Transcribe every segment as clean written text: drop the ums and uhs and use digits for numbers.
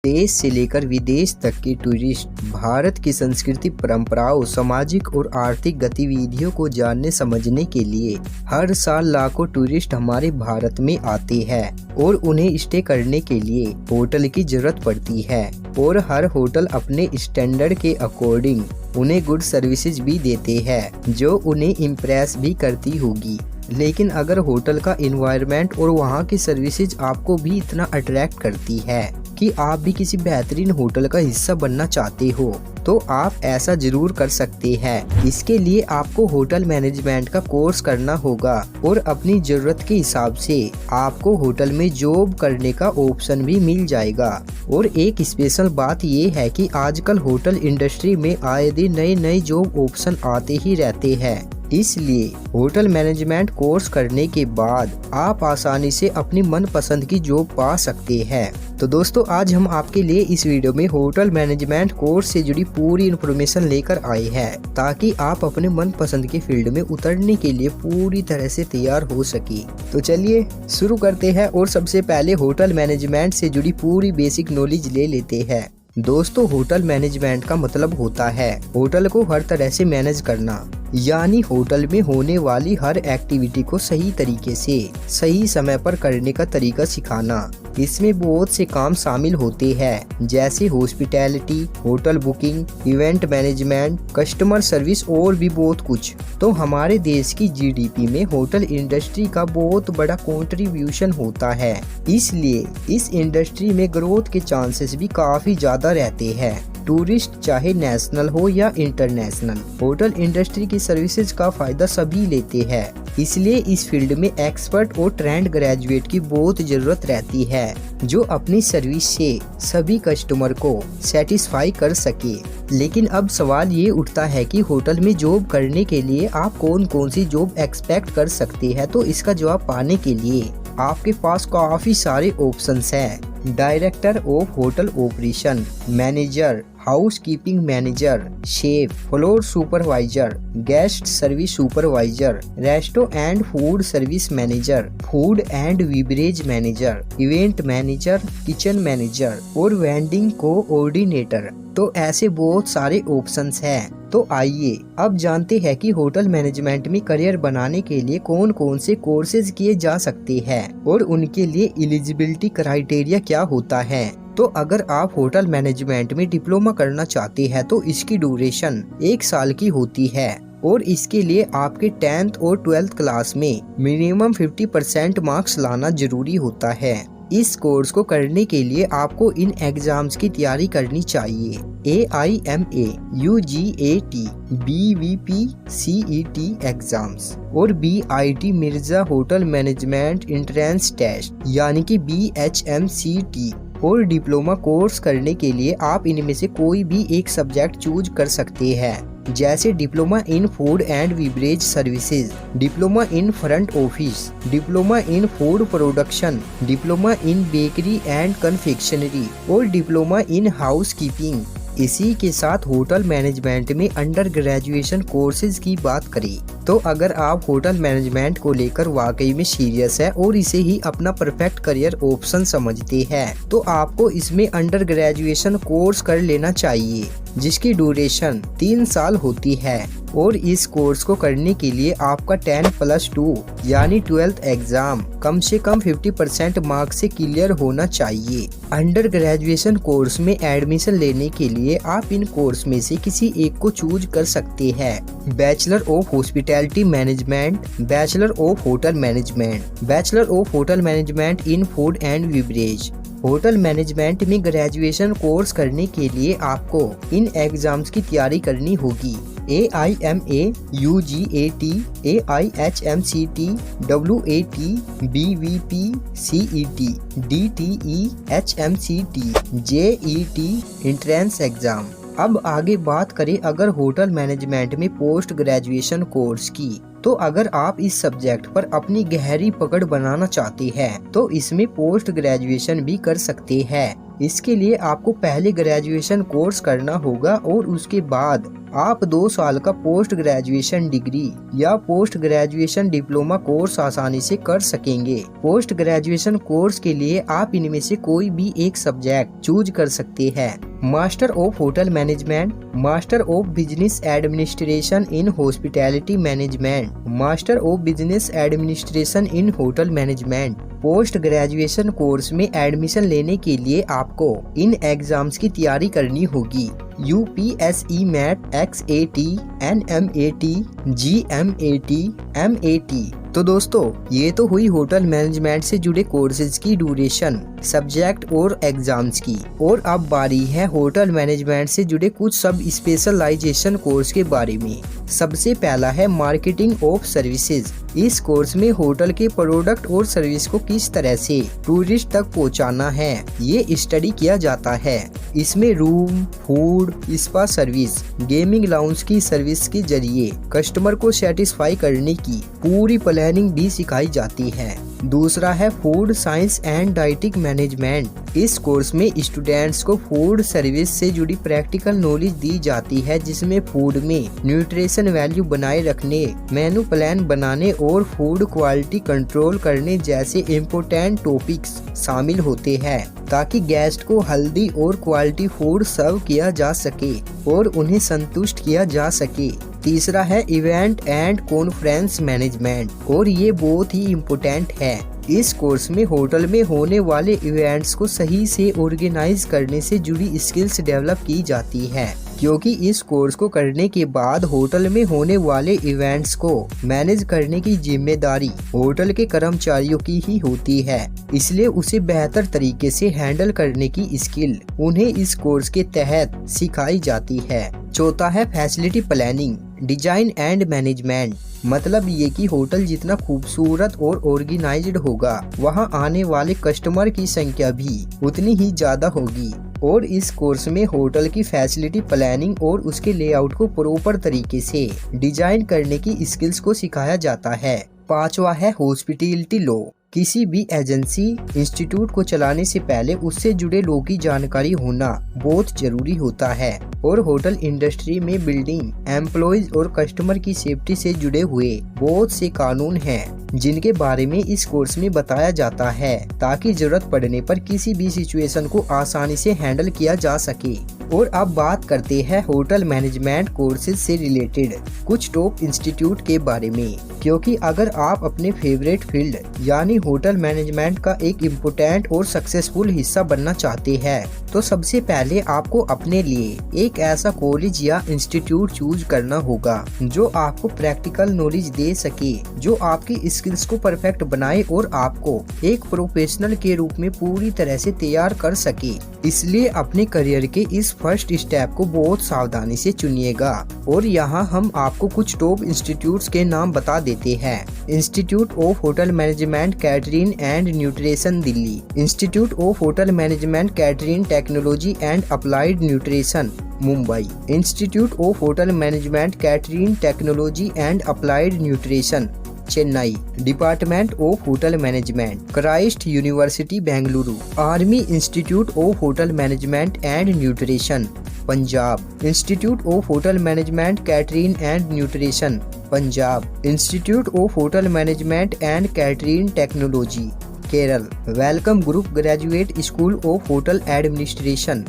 देश से लेकर विदेश तक के टूरिस्ट भारत की संस्कृति, परंपराओं, सामाजिक और आर्थिक गतिविधियों को जानने समझने के लिए हर साल लाखों टूरिस्ट हमारे भारत में आते हैं और उन्हें स्टे करने के लिए होटल की जरूरत पड़ती है और हर होटल अपने स्टैंडर्ड के अकॉर्डिंग उन्हें गुड सर्विसेज भी देते हैं जो उन्हें इम्प्रेस भी करती होगी। लेकिन अगर होटल का एनवायरनमेंट और वहाँ की सर्विसेज आपको भी इतना अट्रैक्ट करती है कि आप भी किसी बेहतरीन होटल का हिस्सा बनना चाहते हो तो आप ऐसा जरूर कर सकते हैं। इसके लिए आपको होटल मैनेजमेंट का कोर्स करना होगा और अपनी जरूरत के हिसाब से आपको होटल में जॉब करने का ऑप्शन भी मिल जाएगा। और एक स्पेशल बात ये है कि आजकल होटल इंडस्ट्री में आए दिन नए जॉब ऑप्शन आते ही रहते हैं, इसलिए होटल मैनेजमेंट कोर्स करने के बाद आप आसानी से अपनी मनपसंद की जॉब पा सकते हैं। तो दोस्तों, आज हम आपके लिए इस वीडियो में होटल मैनेजमेंट कोर्स से जुड़ी पूरी इन्फॉर्मेशन लेकर आए हैं ताकि आप अपने मनपसंद के फील्ड में उतरने के लिए पूरी तरह से तैयार हो सके। तो चलिए शुरू करते हैं और सबसे पहले होटल मैनेजमेंट से जुड़ी पूरी बेसिक नॉलेज ले लेते हैं। दोस्तों, होटल मैनेजमेंट का मतलब होता है होटल को हर तरह से मैनेज करना, यानी होटल में होने वाली हर एक्टिविटी को सही तरीके से सही समय पर करने का तरीका सिखाना। इसमें बहुत से काम शामिल होते हैं जैसे hospitality, hotel booking, event management, customer service और भी बहुत कुछ। तो हमारे देश की जीडीपी में होटल इंडस्ट्री का बहुत बड़ा कंट्रीब्यूशन होता है, इसलिए इस इंडस्ट्री में ग्रोथ के चांसेस भी काफी ज्यादा रहते हैं। टूरिस्ट चाहे नेशनल हो या इंटरनेशनल, होटल इंडस्ट्री की सर्विसेज का फायदा सभी लेते हैं। इसलिए इस फील्ड में एक्सपर्ट और ट्रेंड ग्रेजुएट की बहुत जरूरत रहती है जो अपनी सर्विस से सभी कस्टमर को सेटिस्फाई कर सके। लेकिन अब सवाल ये उठता है कि होटल में जॉब करने के लिए आप कौन कौन सी जॉब एक्सपेक्ट कर सकते हैं। तो इसका जवाब पाने के लिए आपके पास काफी सारे ऑप्शंस हैं। Director of hotel operation, manager, house keeping manager, chef, floor supervisor, guest service supervisor, resto and food service manager, food and beverage manager, event manager, kitchen manager और वेंडिंग कोऑर्डिनेटर। तो ऐसे बहुत सारे ऑप्शंस हैं। तो आइए अब जानते हैं कि होटल मैनेजमेंट में करियर बनाने के लिए कौन कौन से कोर्सेज किए जा सकते हैं और उनके लिए एलिजिबिलिटी क्राइटेरिया क्या होता है। तो अगर आप होटल मैनेजमेंट में डिप्लोमा करना चाहते हैं तो इसकी ड्यूरेशन 1 साल की होती है और इसके लिए आपके 10th और 12th क्लास में मिनिमम 50% मार्क्स लाना जरूरी होता है। इस कोर्स को करने के लिए आपको इन एग्जाम्स की तैयारी करनी चाहिए। AIMA, UGAT, BVP, CET exams और BIT मिर्जा होटल मैनेजमेंट एंट्रेंस टेस्ट यानी कि BHMCT और डिप्लोमा कोर्स करने के लिए आप इनमें से कोई भी एक सब्जेक्ट चूज कर सकते हैं, जैसे diploma in food and beverage services, diploma in front office, diploma in food production, diploma in bakery and confectionery और डिप्लोमा इन हाउस कीपिंग। इसी के साथ होटल मैनेजमेंट में अंडर ग्रेजुएशन कोर्सेज की बात करें तो अगर आप होटल मैनेजमेंट को लेकर वाकई में सीरियस है और इसे ही अपना परफेक्ट करियर ऑप्शन समझते हैं तो आपको इसमें अंडर ग्रेजुएशन कोर्स कर लेना चाहिए जिसकी ड्यूरेशन 3 साल होती है और इस कोर्स को करने के लिए आपका 10+2 यानी 12th एग्जाम कम से कम 50% मार्क्स से क्लियर होना चाहिए। अंडर ग्रेजुएशन कोर्स में एडमिशन लेने के लिए आप इन कोर्स में से किसी एक को चूज कर सकते हैं। Bachelor of hospitality management, bachelor of hotel management, bachelor of hotel management in food and beverage. Hotel management में ग्रेजुएशन कोर्स करने के लिए आपको इन एग्जाम्स की तैयारी करनी होगी। AIMA, UGAT, AIHMCT, WAT, BVP, CET, DTE, HMCT, JET entrance exam. अब आगे बात करें अगर होटल मैनेजमेंट में पोस्ट ग्रेजुएशन कोर्स की, तो अगर आप इस सब्जेक्ट पर अपनी गहरी पकड़ बनाना चाहते हैं तो इसमें पोस्ट ग्रेजुएशन भी कर सकते हैं इसके लिए आपको पहले ग्रेजुएशन कोर्स करना होगा और उसके बाद आप 2 साल का पोस्ट ग्रेजुएशन डिग्री या पोस्ट ग्रेजुएशन डिप्लोमा कोर्स आसानी से कर सकेंगे। पोस्ट ग्रेजुएशन कोर्स के लिए आप इनमें से कोई भी एक सब्जेक्ट चूज कर सकते हैं। Master of hotel management, master of business administration in hospitality management, master of business administration in hotel management. Post graduation course में एडमिशन लेने के लिए आपको इन एग्जाम्स की तैयारी करनी होगी। UPSE MAT, XAT, NMAT, GMAT, MAT। तो दोस्तों ये तो हुई होटल मैनेजमेंट से जुड़े कोर्सेज की ड्यूरेशन, सब्जेक्ट और एग्जाम्स की। और अब बारी है होटल मैनेजमेंट से जुड़े कुछ सब स्पेशलाइजेशन कोर्स के बारे में। सबसे पहला है मार्केटिंग ऑफ सर्विसेज। इस कोर्स में होटल के प्रोडक्ट और सर्विस को किस तरह से टूरिस्ट तक पहुंचाना है ये स्टडी किया जाता है। इसमें room, food, spa service, gaming lounge की सर्विस के जरिए कस्टमर को सेटिस्फाई करने की पूरी प्लानिंग भी सिखाई जाती है। दूसरा है food science and dietetic management. इस कोर्स में स्टूडेंट्स को फूड सर्विस से जुड़ी प्रैक्टिकल नॉलेज दी जाती है, जिसमें फूड में न्यूट्रिशन वैल्यू बनाए रखने, मेनू प्लान बनाने और फूड क्वालिटी कंट्रोल करने जैसे इम्पोर्टेंट टॉपिक्स शामिल होते हैं, ताकि गेस्ट को हेल्दी और क्वालिटी फूड सर्व किया जा सके और उन्हें संतुष्ट किया जा सके। तीसरा है इवेंट एंड कॉन्फ्रेंस मैनेजमेंट, और ये बहुत ही इम्पोर्टेंट है। इस कोर्स में होटल में होने वाले इवेंट्स को सही से ऑर्गेनाइज करने से जुड़ी स्किल्स डेवलप की जाती है, क्योंकि इस कोर्स को करने के बाद होटल में होने वाले इवेंट्स को मैनेज करने की जिम्मेदारी होटल के कर्मचारियों की ही होती है, इसलिए उसे बेहतर तरीके से हैंडल करने की स्किल उन्हें इस कोर्स के तहत सिखाई जाती है। चौथा है facility planning, design and management. मतलब ये कि होटल जितना खूबसूरत और ऑर्गेनाइज्ड होगा, वहाँ आने वाले कस्टमर की संख्या भी उतनी ही ज्यादा होगी। और इस कोर्स में होटल की फैसिलिटी प्लानिंग और उसके लेआउट को प्रॉपर तरीके से डिजाइन करने की स्किल्स को सिखाया जाता है। पांचवा है हॉस्पिटैलिटी लॉ। किसी भी एजेंसी, इंस्टीट्यूट को चलाने से पहले उससे जुड़े लॉ की जानकारी होना बहुत जरूरी होता है, और होटल इंडस्ट्री में बिल्डिंग, एम्प्लॉइज और कस्टमर की सेफ्टी से जुड़े हुए बहुत से कानून हैं, जिनके बारे में इस कोर्स में बताया जाता है, ताकि जरूरत पड़ने पर किसी भी सिचुएशन को आसानी से हैंडल किया जा सके। और अब बात करते हैं होटल मैनेजमेंट कोर्सेज से रिलेटेड कुछ टॉप इंस्टीट्यूट के बारे में, क्योंकि अगर आप अपने फेवरेट फील्ड यानी होटल मैनेजमेंट का एक इम्पोर्टेंट और सक्सेसफुल हिस्सा बनना चाहते हैं, तो सबसे पहले आपको अपने लिए एक ऐसा कॉलेज या इंस्टीट्यूट चूज करना होगा जो आपको प्रैक्टिकल नॉलेज दे सके, जो आपकी स्किल्स को परफेक्ट बनाए और आपको एक प्रोफेशनल के रूप में पूरी तरह से तैयार कर सके। इसलिए अपने करियर के इस फर्स्ट स्टेप को बहुत सावधानी से चुनिएगा। और यहाँ हम आपको कुछ टॉप इंस्टीट्यूट्स के नाम बता देते हैं। Institute of hotel management catering and nutrition Delhi, institute of hotel management catering technology and applied nutrition Mumbai, institute of hotel management catering technology and applied nutrition Chennai, department of hotel management Christ university Bengaluru, army institute of hotel management and nutrition Punjab, institute of hotel management catering and nutrition Punjab, institute of hotel management and catering technology Kerala, welcome group graduate school of hotel administration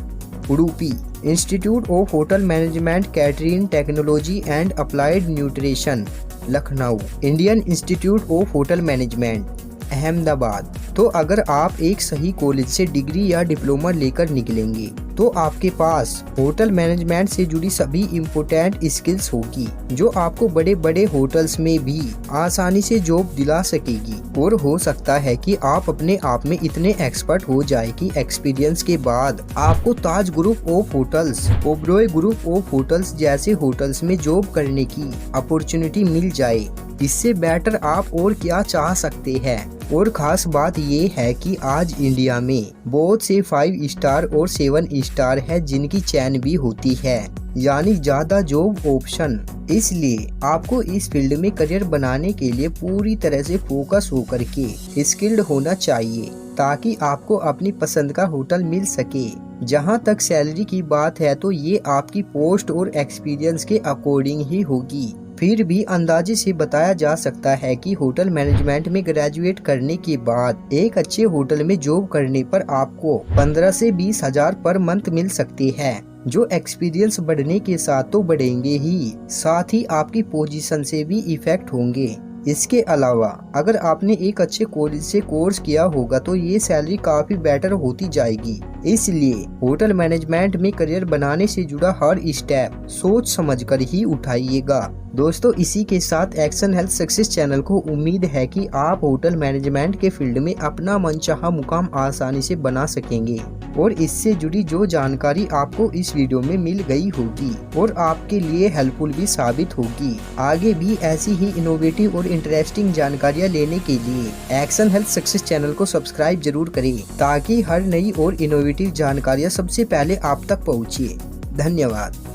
Udupi, institute of hotel management catering technology and applied nutrition Lucknow, Indian institute of hotel management Ahmedabad. तो अगर आप एक सही college से degree या diploma लेकर निकलेंगे तो आपके पास होटल मैनेजमेंट से जुड़ी सभी इम्पोर्टेंट स्किल्स होगी, जो आपको बड़े बड़े होटल्स में भी आसानी से जॉब दिला सकेगी। और हो सकता है कि आप अपने आप में इतने एक्सपर्ट हो जाए कि एक्सपीरियंस के बाद आपको Taj group of hotels, Oberoi group of hotels जैसे होटल्स में जॉब करने की अपॉर्चुनिटी मिल जाए। इससे बेटर आप और क्या चाह सकते हैं। और खास बात ये है कि आज इंडिया में बहुत से 5 स्टार और 7 स्टार है जिनकी चैन भी होती है, यानी ज्यादा जॉब ऑप्शन। इसलिए आपको इस फील्ड में करियर बनाने के लिए पूरी तरह से फोकस होकर के स्किल्ड होना चाहिए, ताकि आपको अपनी पसंद का होटल मिल सके। जहां तक सैलरी की बात है तो ये आपकी पोस्ट और एक्सपीरियंस के अकॉर्डिंग ही होगी। फिर भी अंदाजे से बताया जा सकता है कि होटल मैनेजमेंट में ग्रेजुएट करने के बाद एक अच्छे होटल में जॉब करने पर आपको 15 से 20 हजार पर मंथ मिल सकते हैं, जो एक्सपीरियंस बढ़ने के साथ तो बढ़ेंगे ही, साथ ही आपकी पोजीशन से भी इफेक्ट होंगे। इसके अलावा अगर आपने एक अच्छे कॉलेज से कोर्स किया होगा तो ये सैलरी काफी बेटर होती जाएगी। इसलिए होटल मैनेजमेंट में करियर बनाने से जुड़ा हर स्टेप सोच समझकर ही उठाइएगा। दोस्तों, इसी के साथ एक्शन हेल्थ सक्सेस चैनल को उम्मीद है कि आप होटल मैनेजमेंट के फील्ड में अपना मनचाहा मुकाम आसानी से बना सकेंगे और इससे जुड़ी जो जानकारी आपको इस वीडियो में मिल गई होगी और आपके लिए हेल्पफुल भी साबित होगी। आगे भी ऐसी ही इनोवेटिव और इंटरेस्टिंग जानकारियाँ लेने के लिए एक्शन हेल्थ सक्सेस चैनल को सब्सक्राइब जरूर करें ताकि हर नई और इनोवेटिव जानकारियाँ सबसे पहले आप तक पहुँचे। धन्यवाद।